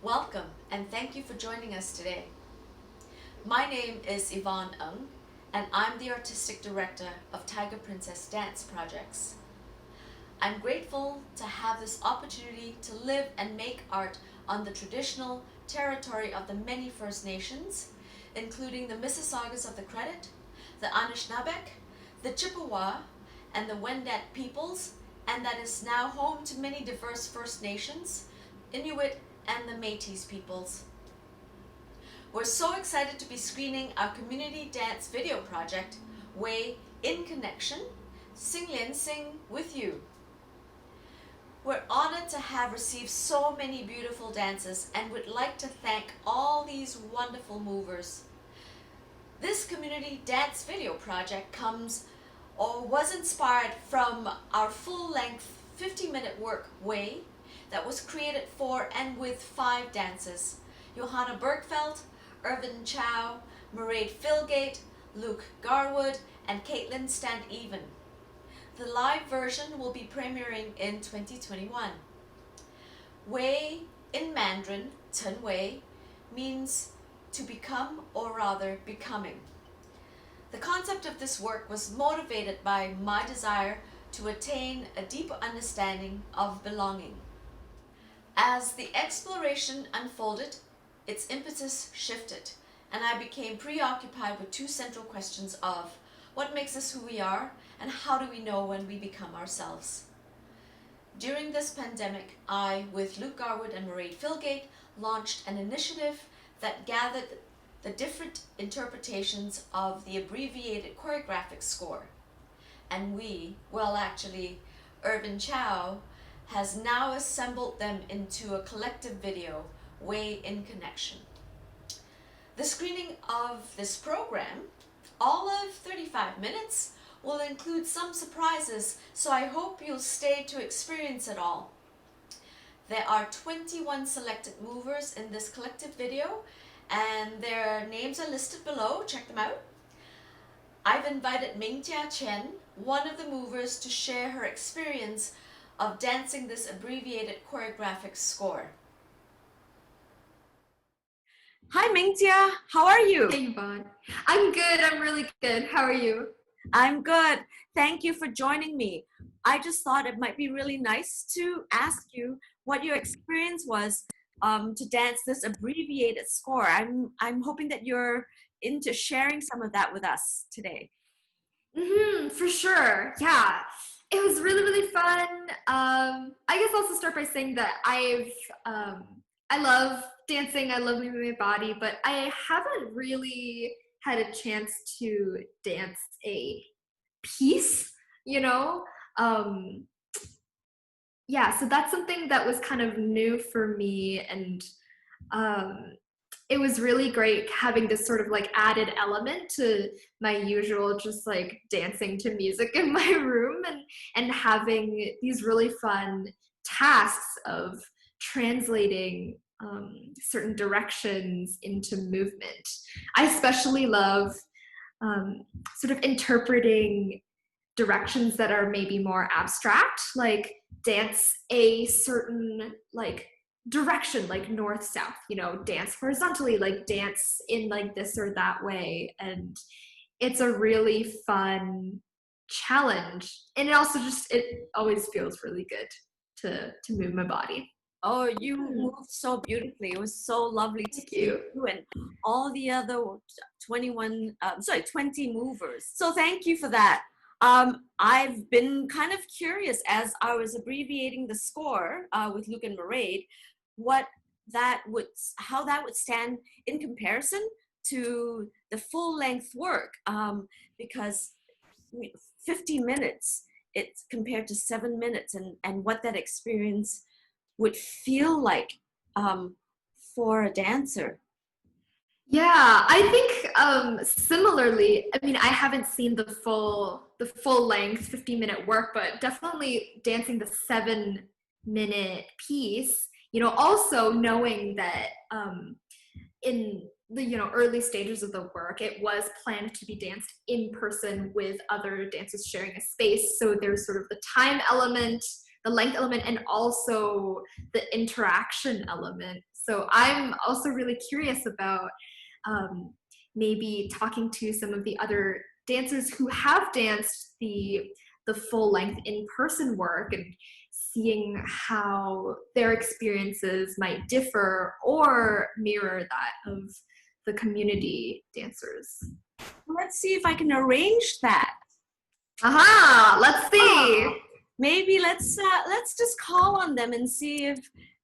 Welcome and thank you for joining us today. My name is Yvonne Ng and I'm the Artistic Director of Tiger Princess Dance Projects. I'm grateful to have this opportunity to live and make art on the traditional territory of the many First Nations, including the Mississaugas of the Credit, the Anishinaabeg, the Chippewa, and the Wendat peoples, and that is now home to many diverse First Nations, Inuit, and the Métis peoples. We're so excited to be screening our community dance video project, Way in Connection, Sing Lin Sing with You. We're honored to have received so many beautiful dances and would like to thank all these wonderful movers. This community dance video project was inspired from our full-length 50-minute work, Way, that was created for and with 5 dances: Johanna Bergfeld, Irvin Chow, Mairead Philgate, Luke Garwood, and Caitlin Stand Even. The live version will be premiering in 2021. Wei in Mandarin, Chen Wei, means to become or rather becoming. The concept of this work was motivated by my desire to attain a deeper understanding of belonging. As the exploration unfolded, its impetus shifted, and I became preoccupied with 2 central questions of what makes us who we are, and how do we know when we become ourselves? During this pandemic, I, with Luke Garwood and Mairead Philgate, launched an initiative that gathered the different interpretations of the abbreviated choreographic score. And Irvin Chow has now assembled them into a collective video, Way in Connection. The screening of this program, all of 35 minutes, will include some surprises, so I hope you'll stay to experience it all. There are 21 selected movers in this collective video, and their names are listed below. Check them out. I've invited Mingjia Chen, one of the movers, to share her experience of dancing this abbreviated choreographic score. Hi Mingjia, how are you? Hey Yvonne. I'm good, I'm really good. How are you? I'm good. Thank you for joining me. I just thought it might be really nice to ask you what your experience was to dance this abbreviated score. I'm hoping that you're into sharing some of that with us today. For sure. Yeah. It was really, really fun. I guess I'll also start by saying that I love dancing, I love moving my body, but I haven't really had a chance to dance a piece, you know? Yeah, so that's something that was kind of new for me, and it was really great having this sort of like added element to my usual just like dancing to music in my room, and having these really fun tasks of translating certain directions into movement. I especially love sort of interpreting directions that are maybe more abstract, like dance a certain like direction, like north south, dance horizontally, like dance in like this or that way. And it's a really fun challenge, and it always feels really good to move my body. Oh, you moved so beautifully. It was so lovely to see you and all the other 20 movers. So thank you for that. I've been kind of curious as I was abbreviating the score with Luke and Mairead, how that would stand in comparison to the full length work, because 50 minutes, it's compared to 7 minutes, and what that experience would feel like for a dancer. Yeah, I think similarly. I mean, I haven't seen the full length 50-minute work, but definitely dancing the 7-minute piece. Also knowing that in the early stages of the work, it was planned to be danced in person with other dancers sharing a space. So there's sort of the time element, the length element, and also the interaction element. So I'm also really curious about maybe talking to some of the other dancers who have danced the full length in-person work and seeing how their experiences might differ or mirror that of the community dancers. Let's see if I can arrange that. Aha, let's see. Maybe let's just call on them and see if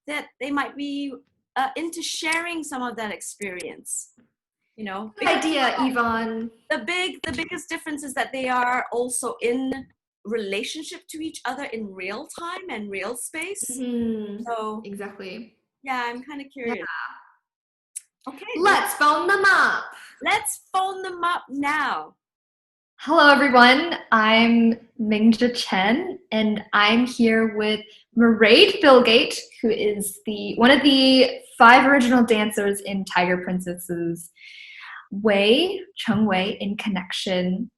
that they might be into sharing some of that experience. You know, good idea, Yvonne. The biggest difference is that they are also in relationship to each other in real time and real space. Mm-hmm. So exactly. Yeah, I'm kind of curious. Yeah. Okay. Let's phone them up. Let's phone them up now. Hello, everyone. I'm Mingja Chen, and I'm here with Mairead Bilgate, who is one of the 5 original dancers in Tiger Princess's Cheng Wei in Connection.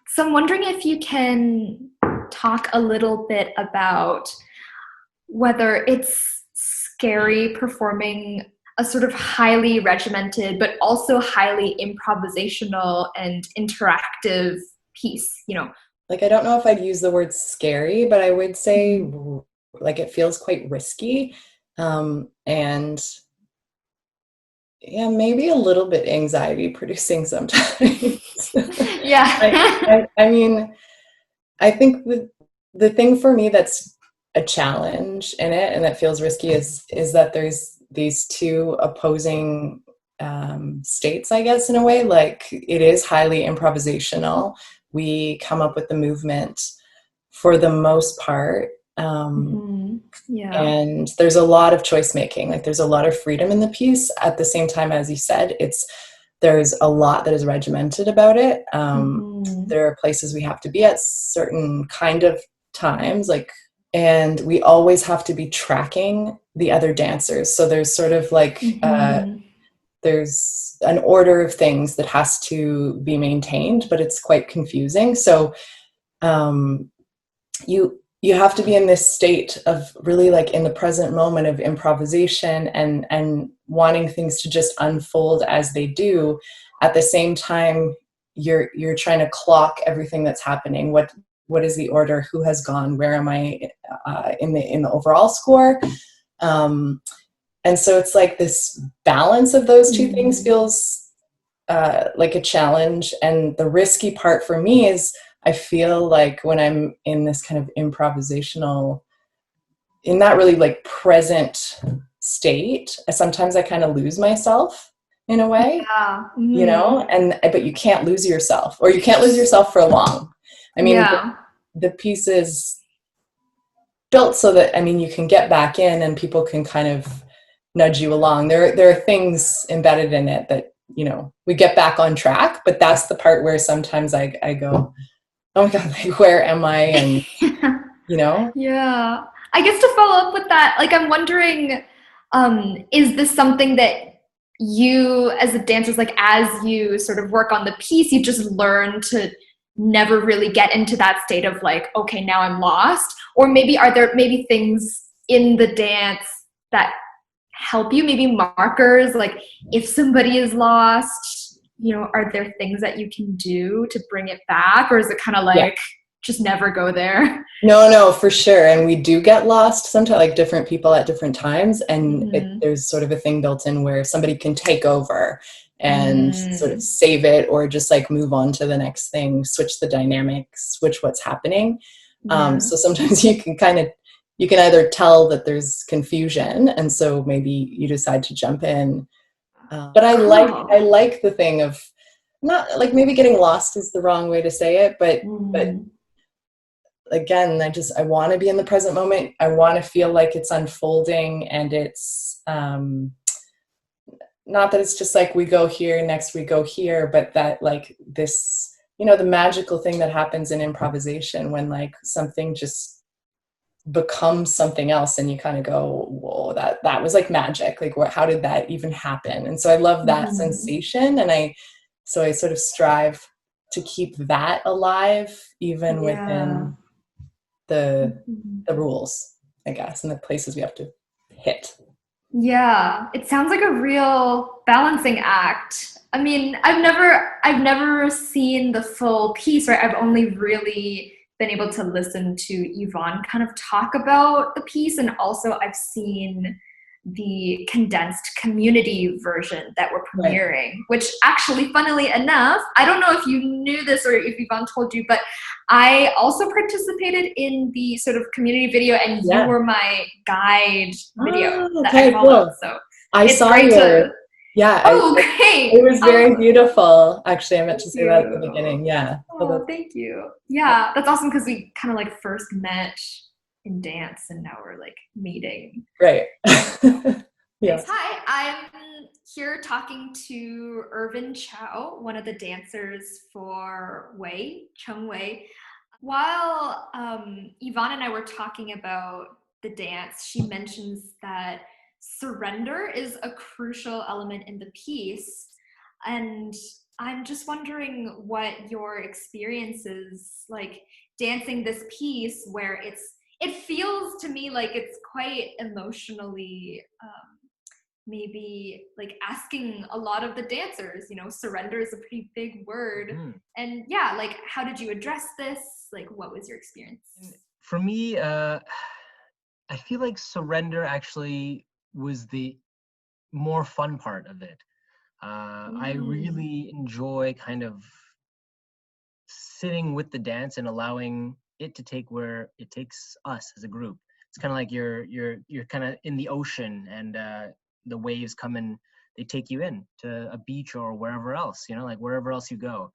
So I'm wondering if you can talk a little bit about whether it's scary performing a sort of highly regimented but also highly improvisational and interactive piece, you know. Like, I don't know if I'd use the word scary, but I would say like it feels quite risky, and yeah, maybe a little bit anxiety producing sometimes. Yeah. I mean, I think the thing for me that's a challenge in it and that feels risky is that there's these 2 opposing states, I guess, in a way. Like, it is highly improvisational. We come up with the movement for the most part. Yeah. And there's a lot of choice making. Like, there's a lot of freedom in the piece. At the same time, as you said, there's a lot that is regimented about it. There are places we have to be at certain kind of times, and we always have to be tracking the other dancers. So there's sort of like, there's an order of things that has to be maintained, but it's quite confusing. So you have to be in this state of really, like, in the present moment of improvisation and wanting things to just unfold as they do. At the same time, you're trying to clock everything that's happening. What is the order? Who has gone? Where am I in the overall score? And so it's like this balance of those 2 things feels like a challenge. And the risky part for me is I feel like when I'm in this kind of improvisational, in that really like present state, sometimes I kind of lose myself in a way, you know, but you can't lose yourself, or you can't lose yourself for long. I mean, the piece is built so that, I mean, you can get back in and people can kind of nudge you along. There are things embedded in it that, you know, we get back on track, but that's the part where sometimes I go, oh my God, like, where am I? And, you know? Yeah. I guess to follow up with that, like, I'm wondering, is this something that you as a dancer, like, as you sort of work on the piece, you just learn to never really get into that state of like, okay, now I'm lost? Or maybe are there maybe things in the dance that help you, maybe markers, like if somebody is lost, you know, are there things that you can do to bring it back? Or is it kind of like, just never go there? No, for sure. And we do get lost sometimes, like different people at different times. And there's sort of a thing built in where somebody can take over and sort of save it, or just like move on to the next thing, switch the dynamics, switch what's happening. So sometimes you can either tell that there's confusion, and so maybe you decide to jump in. But I like the thing of, not like, maybe getting lost is the wrong way to say it, but again, I want to be in the present moment. I want to feel like it's unfolding, and it's not that it's just like we go here, next we go here, but that, like, this, you know, the magical thing that happens in improvisation when like something just becomes something else, and you kind of go, whoa, that was like magic. Like, how did that even happen? And so I love that sensation, and so I sort of strive to keep that alive, even within the rules, I guess, and the places we have to hit. Yeah, it sounds like a real balancing act. I mean, I've never seen the full piece, right? I've only really been able to listen to Yvonne kind of talk about the piece, and also I've seen the condensed community version that we're Right. premiering, which actually, funnily enough, I don't know if you knew this or if Yvonne told you, but I also participated in the sort of community video, and you Yeah. were my guide video Oh, that I okay, followed. cool. So I it's saw great to. your, yeah, Oh, great! it was very Oh, beautiful. Actually, I meant to thank say that at the you. beginning. Yeah. So Oh, thank you. Yeah, that's awesome because we kind of like first met in dance, and now we're like meeting. right. Nice. Yeah. Hi, I'm here talking to Irvin Chow, one of the dancers for Chung Wei. While Yvonne and I were talking about the dance, she mentions that surrender is a crucial element in the piece. And I'm just wondering what your experience is like dancing this piece where it feels to me like it's quite emotionally maybe like asking a lot of the dancers, surrender is a pretty big word. And yeah, like how did you address this? Like what was your experience? For me, I feel like surrender actually was the more fun part of it. I really enjoy kind of sitting with the dance and allowing it to take where it takes us as a group. It's kind of like you're kind of in the ocean, and the waves come and they take you in to a beach or wherever else, like wherever else you go.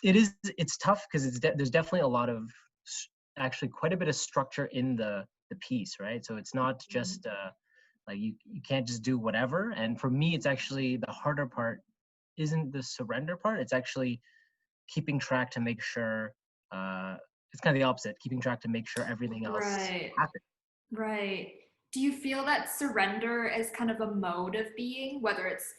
It's tough because there's definitely a lot of actually quite a bit of structure in the piece, right? So it's not just like you can't just do whatever. And for me, it's actually the harder part isn't the surrender part. It's actually keeping track to make sure it's kind of the opposite, keeping track to make sure everything else happens. Right. Do you feel that surrender is kind of a mode of being, whether it's,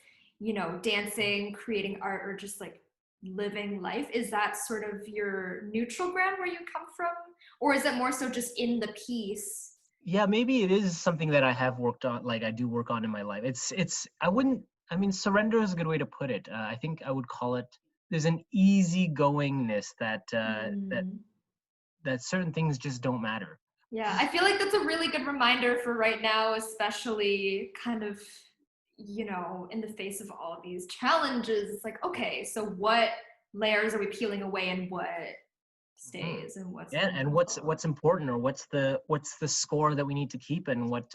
dancing, creating art, or just like living life? Is that sort of your neutral ground where you come from? Or is it more so just in the piece? Yeah, maybe it is something that I have worked on, like I do work on in my life. I mean, surrender is a good way to put it. I think I would call it, there's an easygoingness that that certain things just don't matter. Yeah, I feel like that's a really good reminder for right now, especially kind of, in the face of all of these challenges. It's like, okay, so what layers are we peeling away and what stays and what's and what's important, or what's the score that we need to keep, and what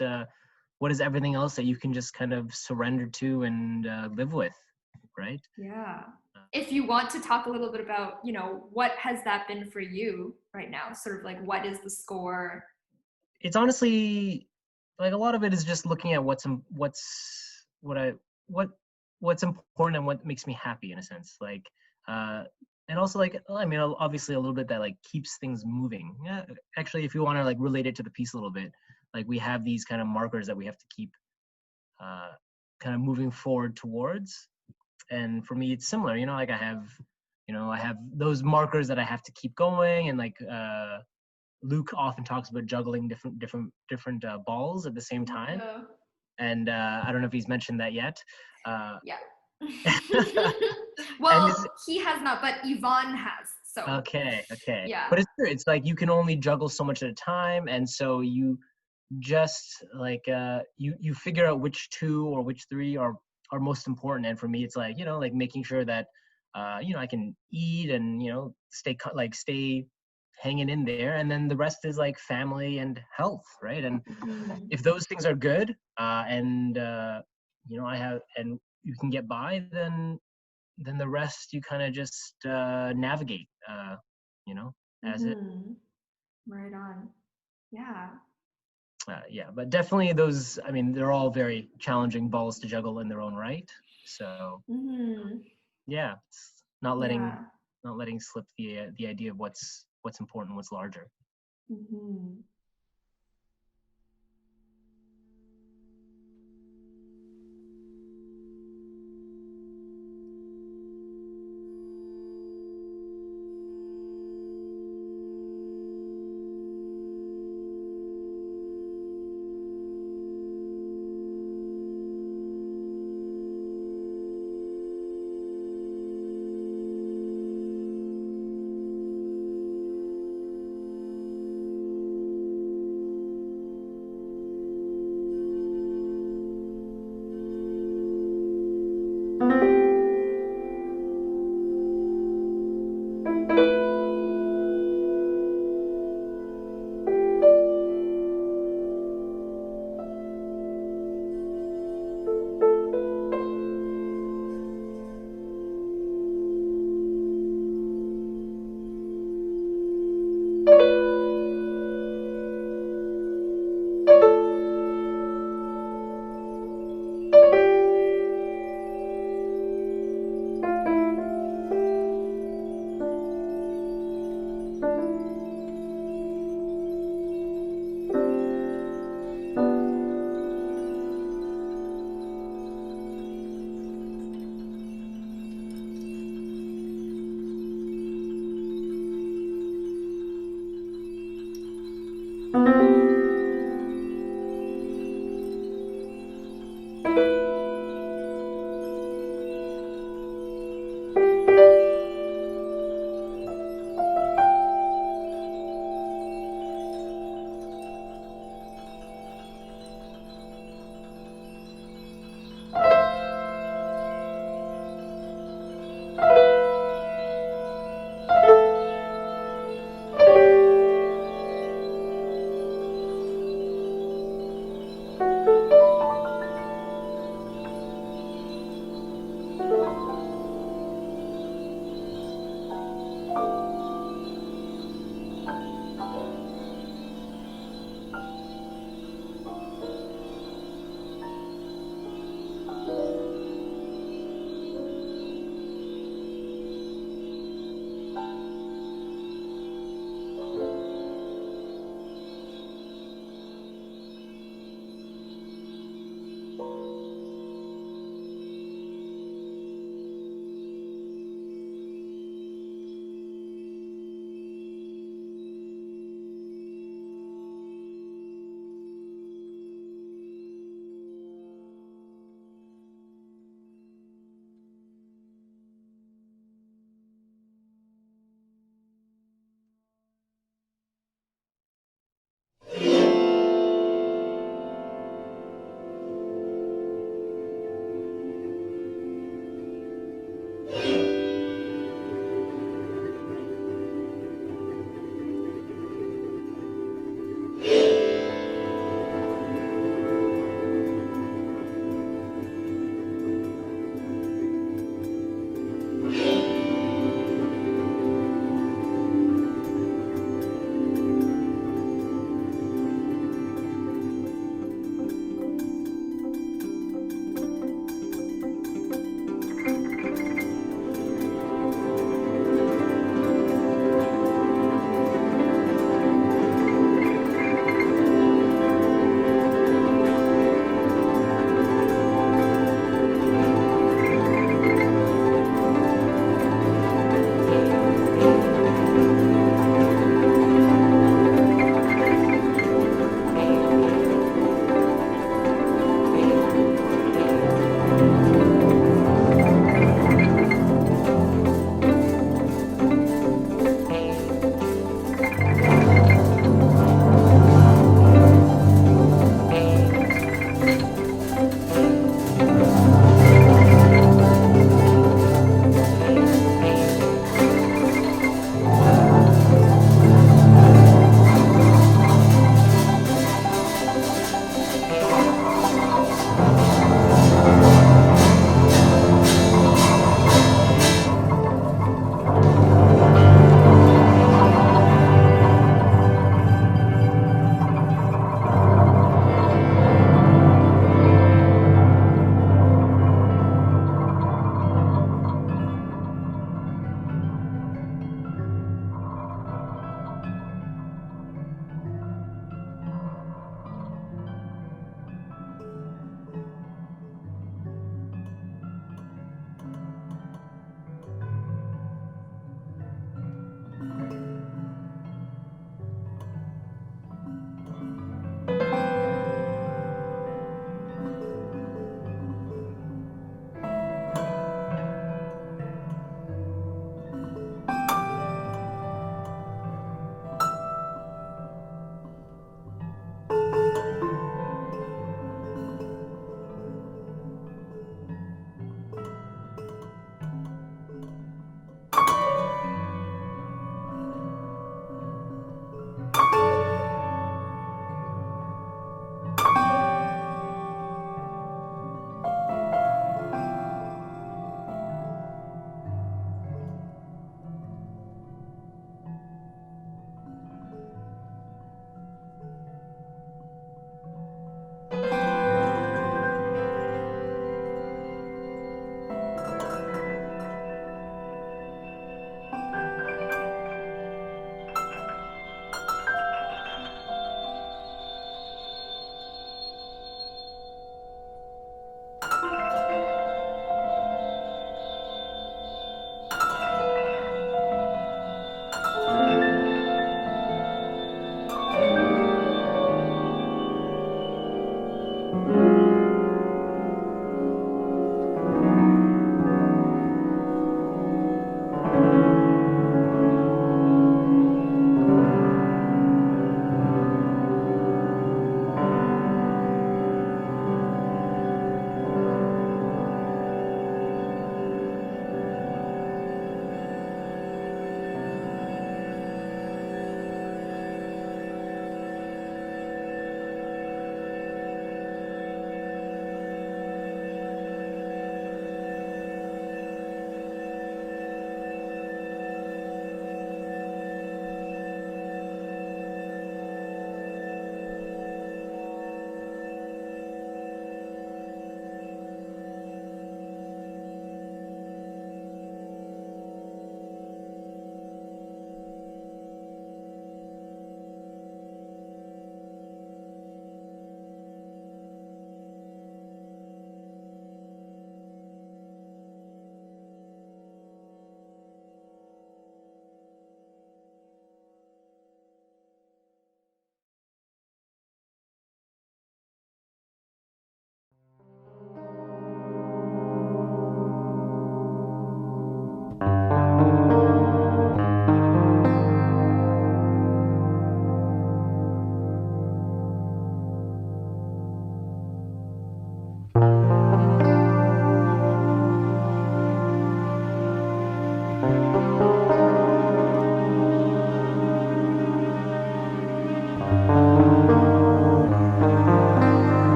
is everything else that you can just kind of surrender to and live with, right? Yeah. If you want to talk a little bit about, what has that been for you right now? Sort of like, what is the score? It's honestly like a lot of it is just looking at what's important and what makes me happy, in a sense, like and also, like, I mean, obviously a little bit that like keeps things moving. Yeah, actually, if you want to like relate it to the piece a little bit, like we have these kind of markers that we have to keep kind of moving forward towards. And for me, it's similar, like I have those markers that I have to keep going. And like Luke often talks about juggling different balls at the same time. Yeah. And I don't know if he's mentioned that yet. Yeah. And Well, he has not, but Yvonne has. So okay. yeah. But it's true. It's like you can only juggle so much at a time, and so you just like you figure out which two or which three are most important. And for me, it's like, like making sure that I can eat and stay hanging in there, and then the rest is like family and health, right? And if those things are good, and I have, and you can get by, then the rest you kind of just navigate, as it. Right on. Yeah. Yeah, but definitely those, I mean, they're all very challenging balls to juggle in their own right. So yeah, it's not letting Yeah. slip the idea of what's important, what's larger.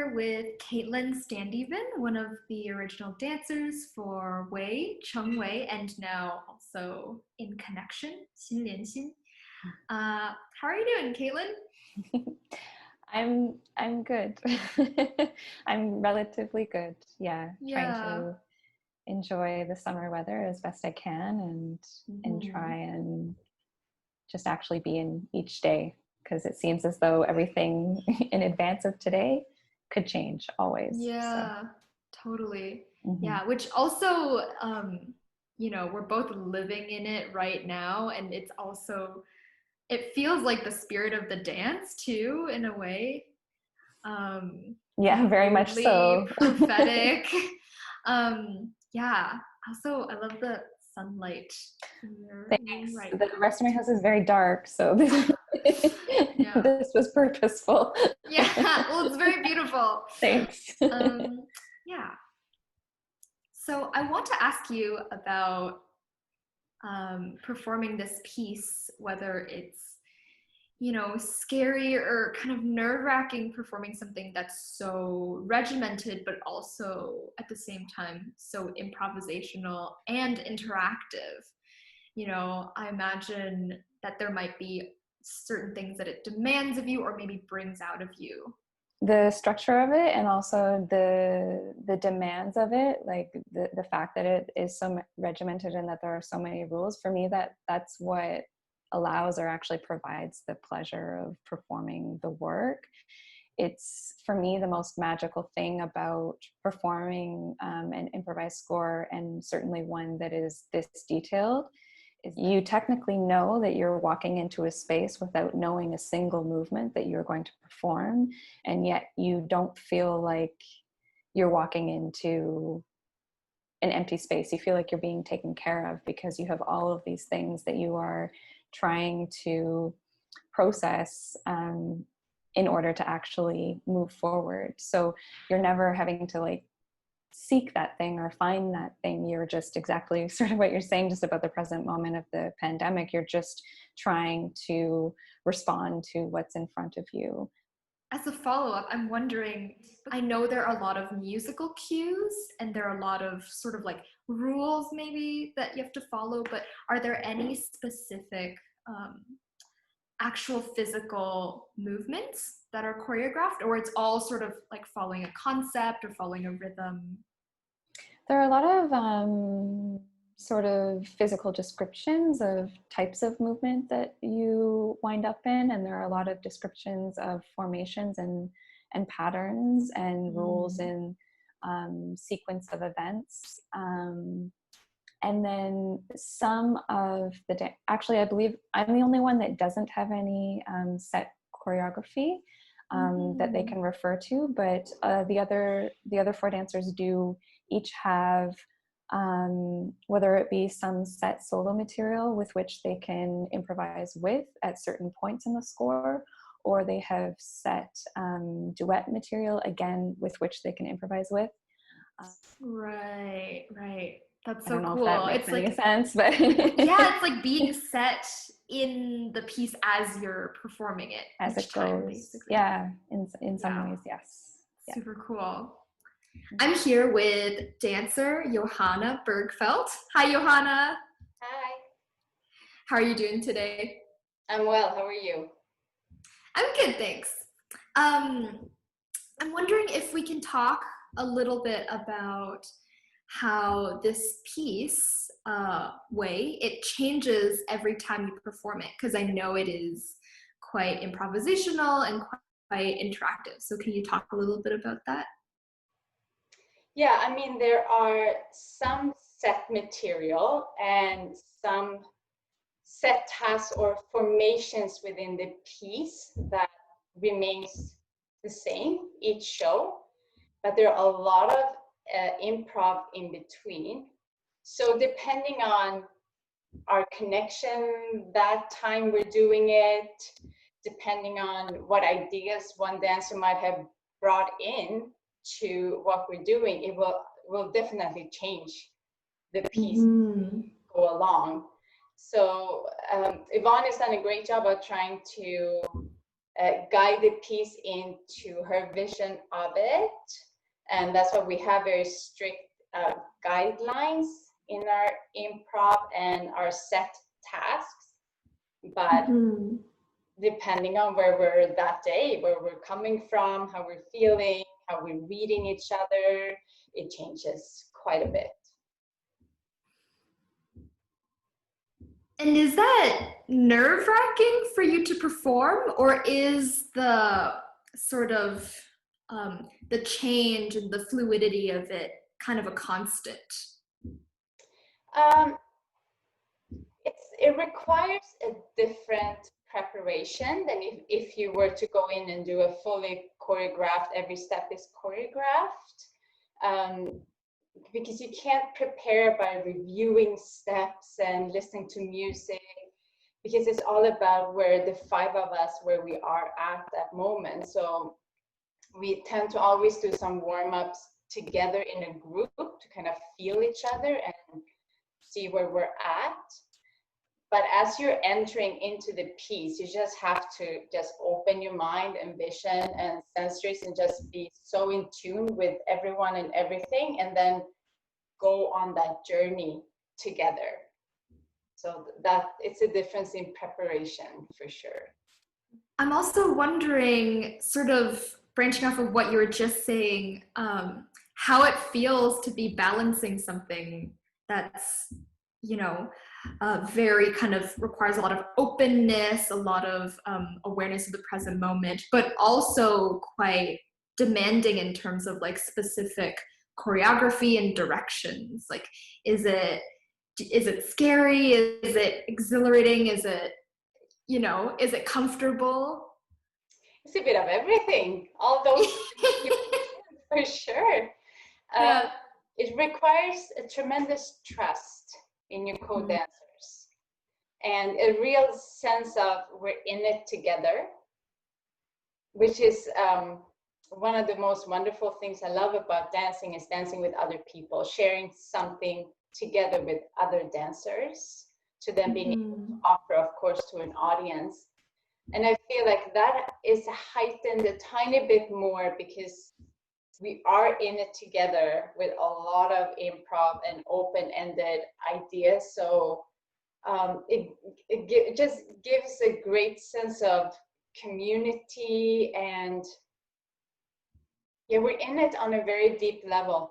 here with Caitlin Standeven, one of the original dancers for Wei, Cheng Wei, and now also in Connection, 心连心. How are you doing, Caitlin? I'm good. I'm relatively good. Yeah, trying to enjoy the summer weather as best I can and try and just actually be in each day, because it seems as though everything in advance of today could change always. Yeah, totally. Mm-hmm. Yeah, which also, you know, we're both living in it right now, and it's also, it feels like the spirit of the dance too, in a way. Yeah, very much so. Prophetic. Yeah. Also, I love the sunlight in your room right The now. rest of my house is very dark, so this, this was purposeful. Yeah, well, it's very beautiful. Thanks. Yeah. So I want to ask you about performing this piece, whether it's, you know, scary or kind of nerve-wracking, performing something that's so regimented, but also at the same time so improvisational and interactive. You know, I imagine that there might be certain things that it demands of you or maybe brings out of you. The structure of it, and also the demands of it, like the fact that it is so regimented and that there are so many rules, for me, that's what allows or actually provides the pleasure of performing the work. It's, for me, the most magical thing about performing an improvised score, and certainly one that is this detailed, is you technically know that you're walking into a space without knowing a single movement that you're going to perform, and yet you don't feel like you're walking into an empty space. You feel like you're being taken care of, because you have all of these things that you are trying to process in order to actually move forward. So you're never having to like seek that thing or find that thing. You're just exactly sort of what you're saying just about the present moment of the pandemic. You're just trying to respond to what's in front of you. As a follow-up, I'm wondering, I know there are a lot of musical cues and there are a lot of sort of like rules maybe that you have to follow, but are there any specific actual physical movements that are choreographed, or it's all sort of like following a concept or following a rhythm? There are a lot of sort of physical descriptions of types of movement that you wind up in, and there are a lot of descriptions of formations and patterns and rules in sequence of events. And then some of actually, I believe I'm the only one that doesn't have any set choreography that they can refer to, but the other four dancers do each have whether it be some set solo material with which they can improvise with at certain points in the score, or they have set duet material again with which they can improvise with. Right. That's so I don't know cool. if that makes It's any like sense, but yeah, it's like being set in the piece as you're performing it as each it time, goes. basically. Yeah, in some ways, yes. Yeah. Super cool. I'm here with dancer Johanna Bergfeldt. Hi, Johanna. Hi. How are you doing today? I'm well. How are you? I'm good, thanks. I'm wondering if we can talk a little bit about how this piece, Wei, it changes every time you perform it, because I know it is quite improvisational and quite interactive. So can you talk a little bit about that? Yeah, I mean, there are some set material and some set tasks or formations within the piece that remains the same each show, but there are a lot of improv in between. So depending on our connection, that time we're doing it, depending on what ideas one dancer might have brought in to what we're doing, it will definitely change the piece go along. So Yvonne has done a great job of trying to guide the piece into her vision of it. And that's why we have very strict guidelines in our improv and our set tasks. But depending on where we're that day, where we're coming from, how we're feeling, how we're reading each other, it changes quite a bit. And is that nerve-wracking for you to perform, or is the sort of the change and the fluidity of it kind of a constant? It requires a different preparation than if you were to go in and do a fully choreographed, every step is choreographed. Because you can't prepare by reviewing steps and listening to music, because it's all about where the five of us, where we are at that moment. So we tend to always do some warm-ups together in a group to kind of feel each other and see where we're at. But as you're entering into the piece, you just have to just open your mind and vision and sensories and just be so in tune with everyone and everything, and then go on that journey together. So that it's a difference in preparation for sure. I'm also wondering, sort of branching off of what you were just saying, how it feels to be balancing something that's, you know, very kind of requires a lot of openness, a lot of awareness of the present moment, but also quite demanding in terms of like specific choreography and directions. Like, is it scary? Is it exhilarating? Is it, you know, is it comfortable? It's a bit of everything, all those for sure. Yeah. It requires a tremendous trust in your co-dancers and a real sense of we're in it together, which is one of the most wonderful things I love about dancing is dancing with other people, sharing something together with other dancers, to then being able to offer, of course, to an audience. And I feel like that is heightened a tiny bit more because we are in it together with a lot of improv and open-ended ideas. So it just gives a great sense of community, and yeah, we're in it on a very deep level.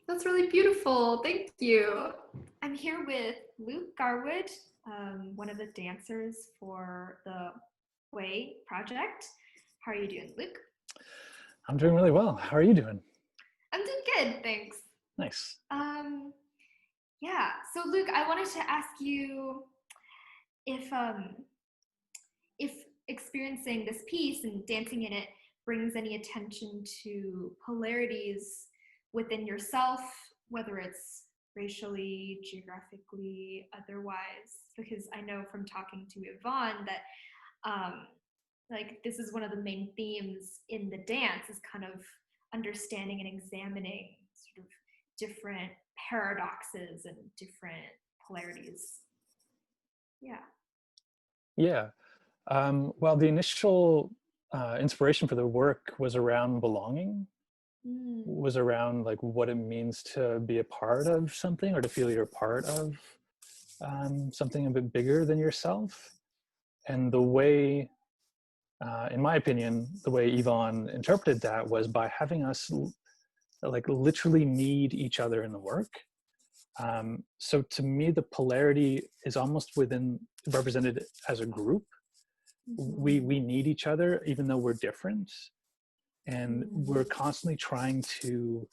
That's really beautiful. Thank you. I'm here with Luke Garwood, one of the dancers for the Way project. How are you doing, Luke? I'm doing really well. How are you doing? I'm doing good, thanks. Nice. Yeah, so Luke, I wanted to ask you if experiencing this piece and dancing in it brings any attention to polarities within yourself, whether it's racially, geographically, otherwise, because I know from talking to Yvonne that like this is one of the main themes in the dance, is kind of understanding and examining sort of different paradoxes and different polarities. Yeah. Well, the initial inspiration for the work was around belonging, was around like what it means to be a part of something, or to feel you're part of something a bit bigger than yourself. And the way, in my opinion, the way Yvonne interpreted that was by having us like literally need each other in the work. So to me, the polarity is almost represented as a group. We need each other, even though we're different. And we're constantly trying to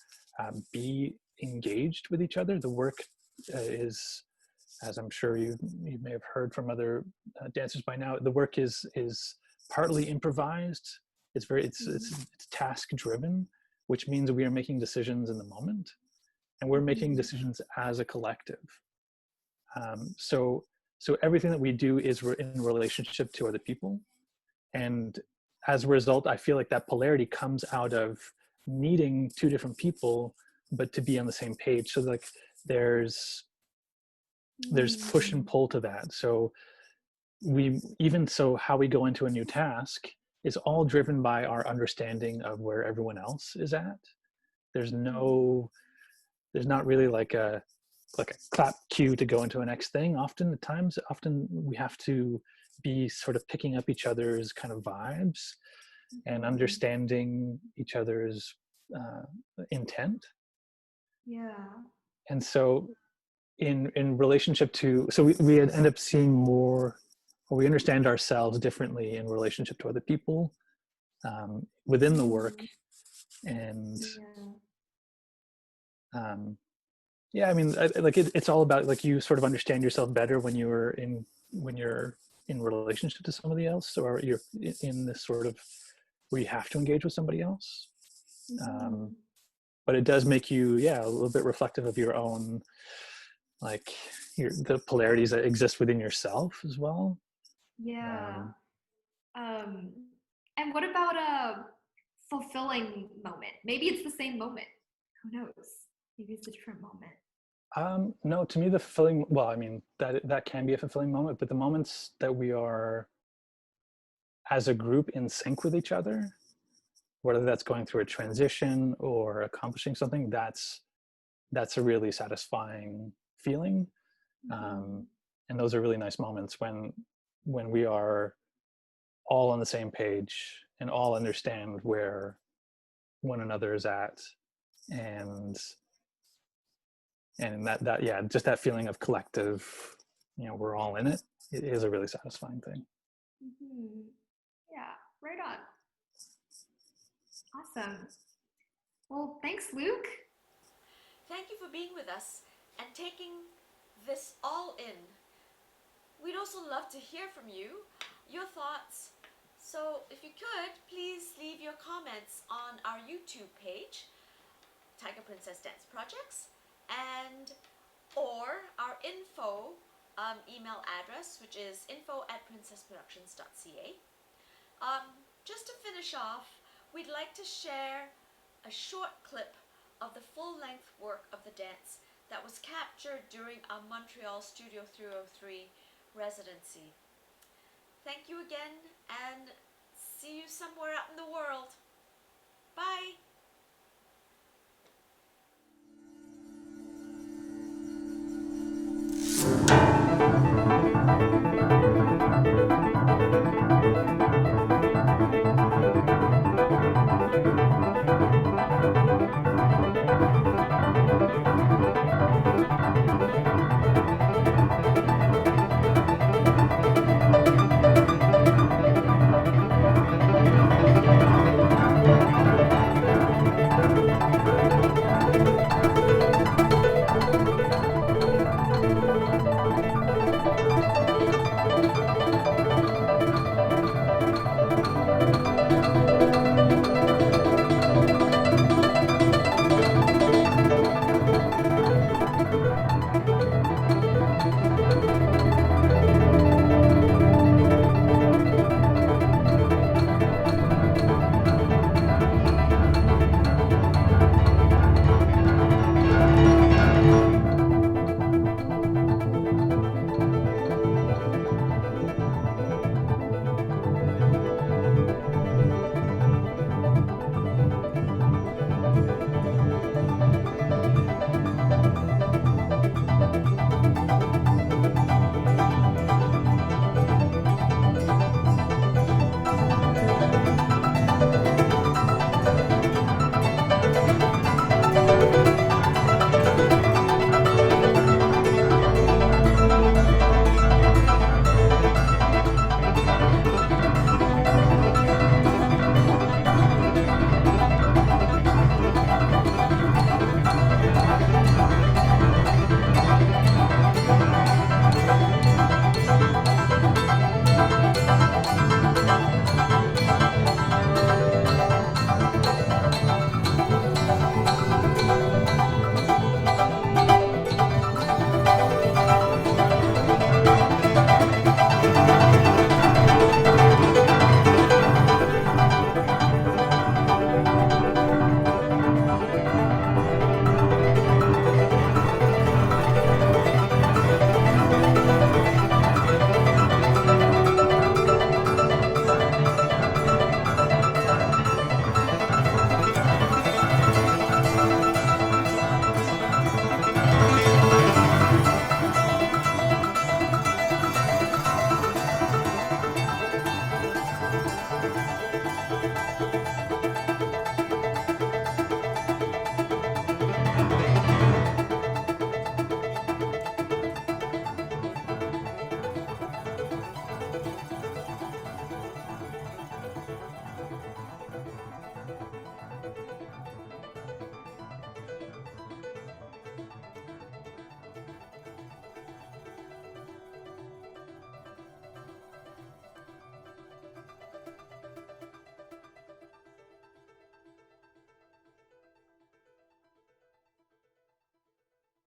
be engaged with each other. The work is, as I'm sure you may have heard from other dancers by now, the work is partly improvised. It's task driven, which means we are making decisions in the moment, and we're making decisions as a collective. So everything that we do is in relationship to other people. And as a result, I feel like that polarity comes out of needing two different people, but to be on the same page. So like there's push and pull to that. So we even so how we go into a new task is all driven by our understanding of where everyone else is at. There's no, there's not really like a clap cue to go into a next thing. Often we have to be sort of picking up each other's kind of vibes and understanding each other's intent. Yeah. And so in relationship to, so we end up seeing more, or we understand ourselves differently in relationship to other people within the work. And yeah, I mean, like it's all about, like, you sort of understand yourself better when you're in relationship to somebody else, or you're in this sort of where you have to engage with somebody else. But it does make you, yeah, a little bit reflective of your own, like the polarities that exist within yourself as well. Yeah. And what about a fulfilling moment? Maybe it's the same moment. Who knows? Maybe it's a different moment. No, to me, the fulfilling, well, I mean, that can be a fulfilling moment, but the moments that we are as a group in sync with each other, whether that's going through a transition or accomplishing something, that's a really satisfying feeling. And those are really nice moments when we are all on the same page and all understand where one another is at, and that yeah, just that feeling of collective, we're all in it. It is a really satisfying thing. Yeah, right on. Awesome. Well, thanks, Luke. Thank you for being with us and taking this all in. We'd also love to hear from you, your thoughts. So if you could, please leave your comments on our YouTube page, Tiger Princess Dance Projects, and or our info email address, which is info@princessproductions.ca. Just to finish off, we'd like to share a short clip of the full-length work of the dance that was captured during our Montreal Studio 303 residency. Thank you again, and see you somewhere out in the world. Bye!